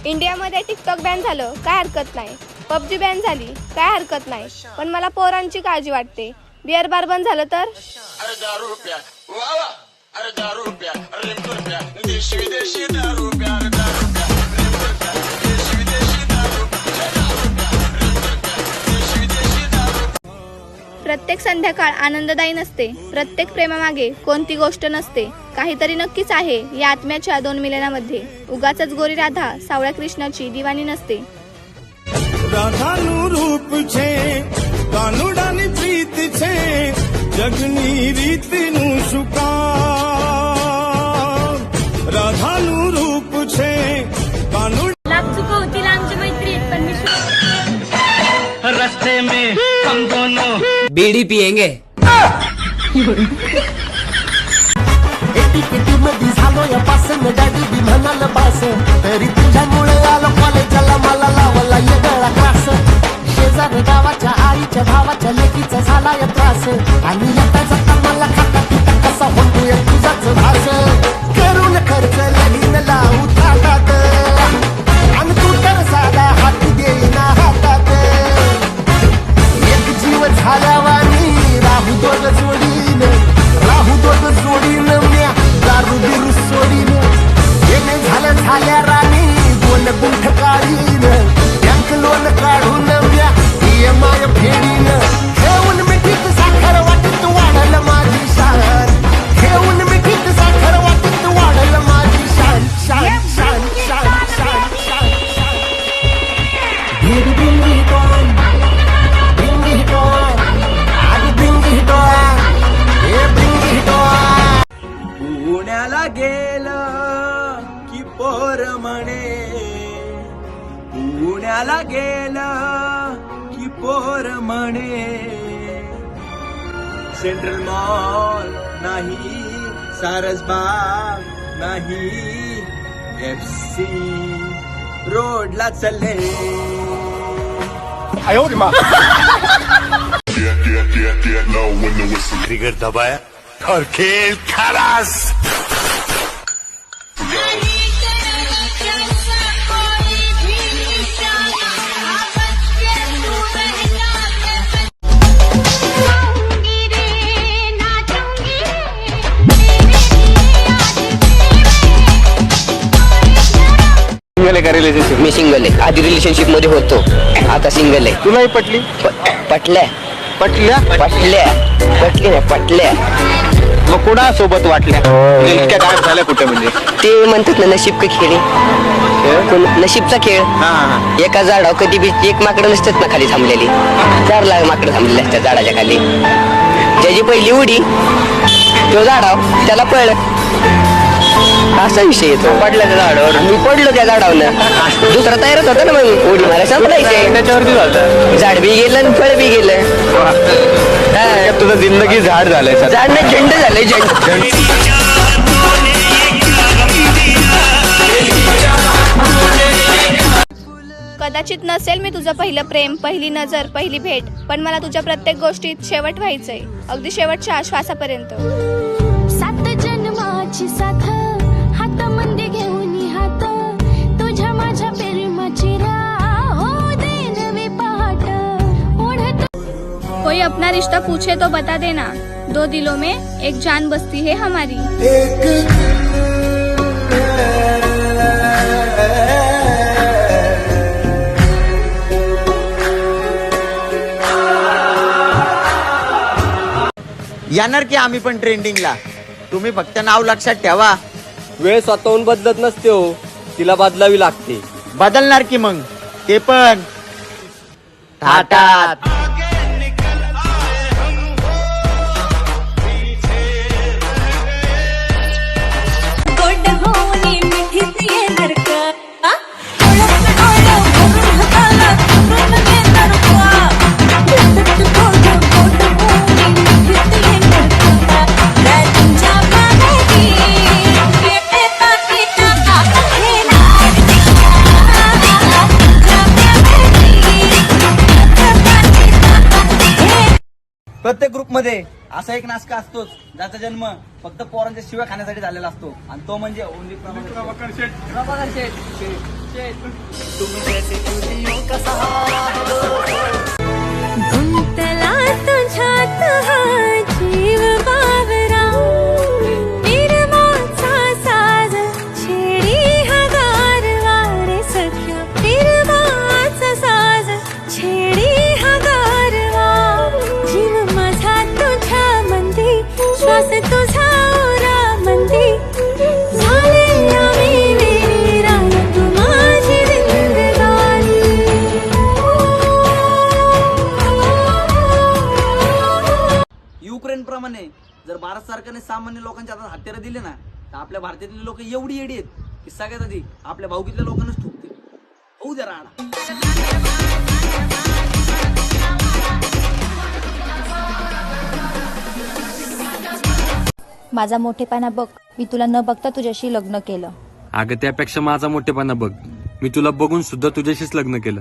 इंडियामध्ये TikTok ban झालं काय हरकत नाही, पबजी बॅन झाली काय हरकत नाही, पण मला पोरांची काळजी वाटते. बिअर बार बंद झालं तर प्रत्येक संध्याकाळ आनंददायी नसते, प्रत्येक प्रेमामागे कोणती गोष्ट नसते. काहीतरी नक्कीच आहे या आत्म्याच्या 2 मिलनामध्ये. उगाचच गोरी राधा सावळ्या कृष्णाची दिवाणी नसते. राधानु रूप छे कानुडानी प्रीत छे जगनी रीतनु शुका. राधानु रूप छे कानुड लाख चुका होतील आमची मैत्री पण मी रस्ते में हम दोनों बीड़ी पियेंगे. मध्ये झालोय पासन डॅडी बी म्हणाल बास तरी तुझ्यामुळे आलो कॉलेजला मला लावला येगळा क्लास. शेजार गावाच्या आईच्या भावाच्या लेकीचा झालाय त्रास आणि येता जाता मला खाता पिता कसा होतोय तुझाच भास. करून खर्च लगीन लावू थाटात आणि तू तर साधा हात देईना हातात. एक जीव झाल्यावानी राहू दोघ जोडीन म्या दारू बिरू सोडीन. येणे झाल्या राणी 2 गुंठ काढीन बँक लोन काढून म्या EMI फेडीन. घेऊन मिठीत साखर वाटत वाढल माझी शान, घेऊन मिठीत साखर वाटत वाढल माझी शान. शान शान शान शान शान Bring it on, bring it on, I bring it on, yeah bring it on. पुण्याला गेलं की पोर म्हणे, पुण्याला गेलं की पोर म्हणे. सेंट्रल मॉल नाही, सारसबाग नाही, FC रोडला चले. ट्रिगर दबाया और खेल खलास. रिलेशनशिप मी सिंगल आहे. आधी रिलेशनशिप मध्ये होतो, आता सिंगल आहे. तुलाही पटली? पटल्या पटल्या पटल्या पटली नाही पटल्या. मग कुणा सोबत वाटल्या? इतक्या गायब झाल्या कुठे? म्हणजे ते म्हणतात ना नशीब का खेळ, नशीबचा खेळ. एका झाडावर कधी बी एक माकडं नसतात ना खाली थांबलेली, 4 लाख माकडं थांबलेली असतात झाडाच्या खाली. ज्याची पहिली उडी तो झाडाव त्याला पळलं, असा विषय येतो. पडल्या त्या झाडावर. मी पडलो त्या झाडावर, दुसरा तयारच होता ना मग उडी मारायला संपलायचं. त्याच्यावरती झालं, झाड बी गेलं आणि फळ बी गेलं. तुझं जिंदगी झाड झालंय. झाड नाही झेंड झालंय झेंड. कदाचित नसेल मी तुझं पहिलं प्रेम, पहिली नजर, पहिली भेट, पण मला तुझ्या प्रत्येक गोष्टीत शेवट व्हायचंय, अगदी शेवटच्या श्वासापर्यंत. 7 जन्माची साथ हातामध्ये घेऊन हात तुझ्या माझ्या प्रेमाची राह हो दे नवी पहाट ओढत. कोई अपना रिश्ता पूछे तो बता देना, 2 दिलों में एक जान बसती है हमारी. येणार की आम्ही पण ट्रेंडिंगला. तुम्ही फक्त नाव लक्षात ठेवा. वेळ स्वतःहून बदलत नसते हो, तिला बदलावी लागते. बदलणार की मग ते पण थाटात. प्रत्येक ग्रुपमध्ये असा एक नासका असतोच ज्याचा जन्म फक्त पोरांच्या शिव्या खाण्यासाठी झालेला असतो आणि तो म्हणजे ओनली प्रभाकर शेठ. गुंतला तुझ्यात हा जीव बावरा निर्माचा साज छेडी हा गारवा रे सख्या निर्माचा साज छेडी हा गारवा जीव माझा तुझ्या मंदी श्वास तुझा ओरा मंदी झाले आम्ही वीरान तू माझी जिंदगानी. युक्रेन प्रमाणे जर भारत सरकारने सामान्य लोकांच्या हातात हत्यारं दिले ना तर आपल्या भारतातले लोक एवढी येडी आहेत की सगळ्यात आधी आपल्या भाऊकीतल्या लोकांनाच ठोकतील. होऊ द्या राडा. माझा मोठेपणा बघ, मी तुला न बघता तुझ्याशी लग्न केलं. अगं त्यापेक्षा माझा मोठेपणा बघ, मी तुला बघून सुद्धा तुझ्याशीच लग्न केलं.